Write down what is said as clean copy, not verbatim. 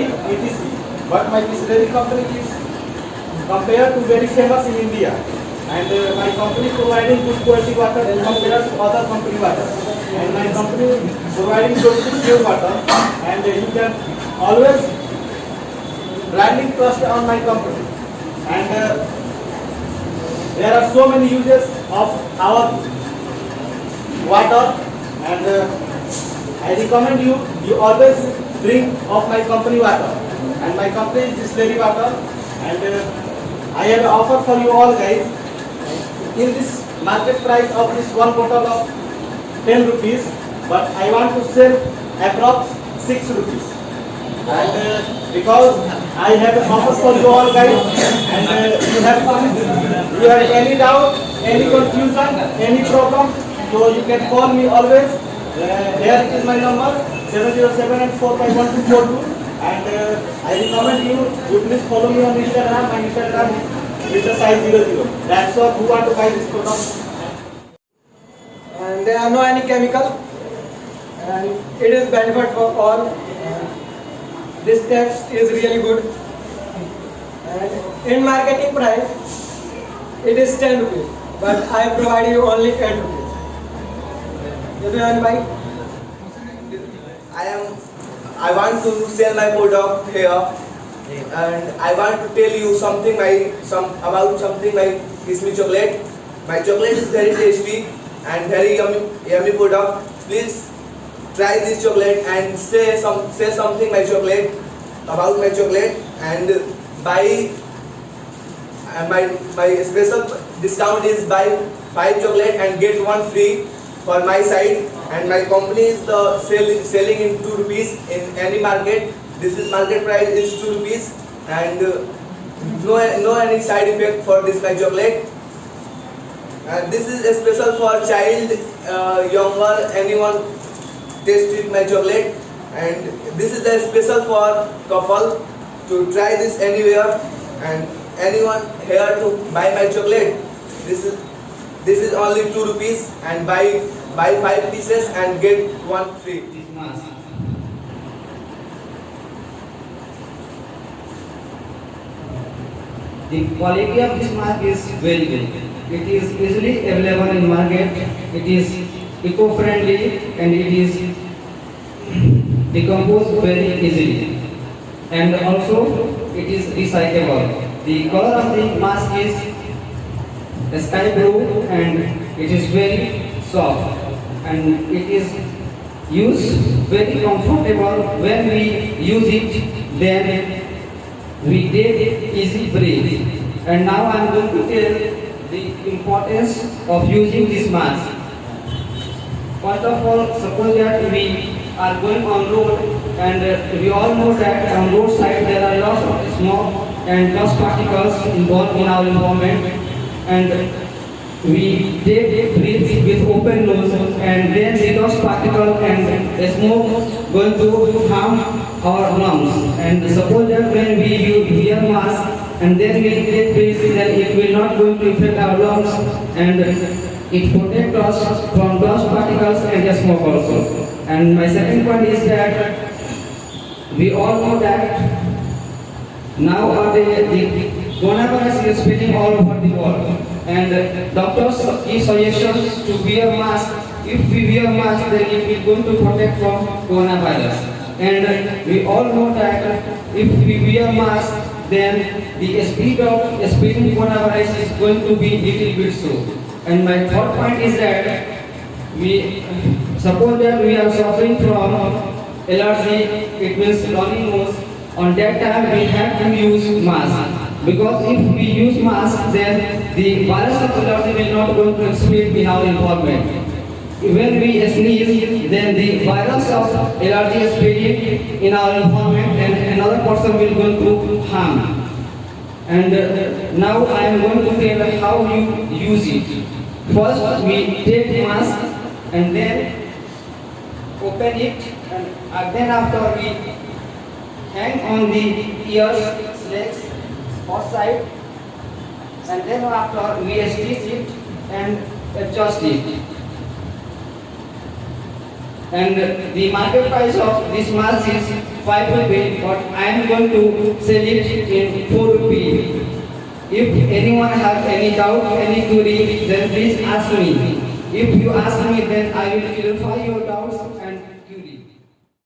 Bisleri, etc. But my Bisleri company is compared to very famous in India, and my company providing good quality water compared to other company water, and my company providing good pure water, and you can always blindly trust on my company. And there are so many uses of our water, and I recommend you always drink of my company water, and my company is Bisleri water. And I have an offer for you all guys. In this market price of this one bottle of 10 rupees, but I want to sell approx 6 rupees. And because I have an offer for you all guys, and you have any doubt, any confusion, any problem, so you can call me always. Here is my number 707845142, and I recommend you please follow me on Instagram. My Instagram is Sai00. That's all who want to buy this product. And there are no any chemical, and it is benefit for all. This taste is really good, and in marketing price it is 10 rupees, but I provide you only 10 rupees. Everyone buy. I want to sell my product here, and I want to tell you something about something like Kismi chocolate. My chocolate is very tasty and very yummy product. Please try this chocolate and say something my chocolate about my chocolate, and buy. My special discount is buy 5 chocolate and get 1 free for my side, and my company is selling in 2 rupees in any market. This is market price is 2 rupees, and no any side effect for this my chocolate. And this is a special for child, younger, anyone tasted my chocolate, and this is a special for couple to try this anywhere, and anyone here to buy my chocolate. This is only 2 rupees, and buy 5 pieces and get 1 free. The quality of this mask is very good. It is easily available in market. It is eco-friendly, and it is decomposed very easily. And also it is recyclable. The color of the mask is sky blue, and it is very soft, and it is used very comfortable. When we use it, then we get easy breathe. And now I am going to tell the importance of using this mask. First of all, suppose that we are going on road, and we all know that on road side there are lots of smoke and dust particles involved in our environment, and we breathe with open nose, and then the dust particle and the smoke going to harm our lungs. And suppose that when we wear mask and then we breathe, then it will not going to affect our lungs, and it protects us from dust particles and the smoke also. And my second point is that we all know that nowadays the coronavirus is spreading all over the world, and doctors give suggestions to wear mask. If we wear mask, then it will going to protect from coronavirus. And we all know that if we wear mask, then the speed of spreading coronavirus is going to be little bit slow. And my third point is that we suppose that we are suffering from allergy, it means runny nose. On that time we have to use mask, because if we use mask, then the virus of allergy will not going to spread in our environment. When we sneeze, then the virus of allergy is spreading in our environment, and another person will going to harm. And now I am going to tell how you use it. First we take the mask and then open it, and then after we hang on the ears, legs, or side, and then after we stitch it and adjust it. And the market price of this mask is 5 rupees, but I am going to sell it in 4 rupees. If anyone has any doubt, any query, then please ask me. If you ask me, then I will clarify your doubts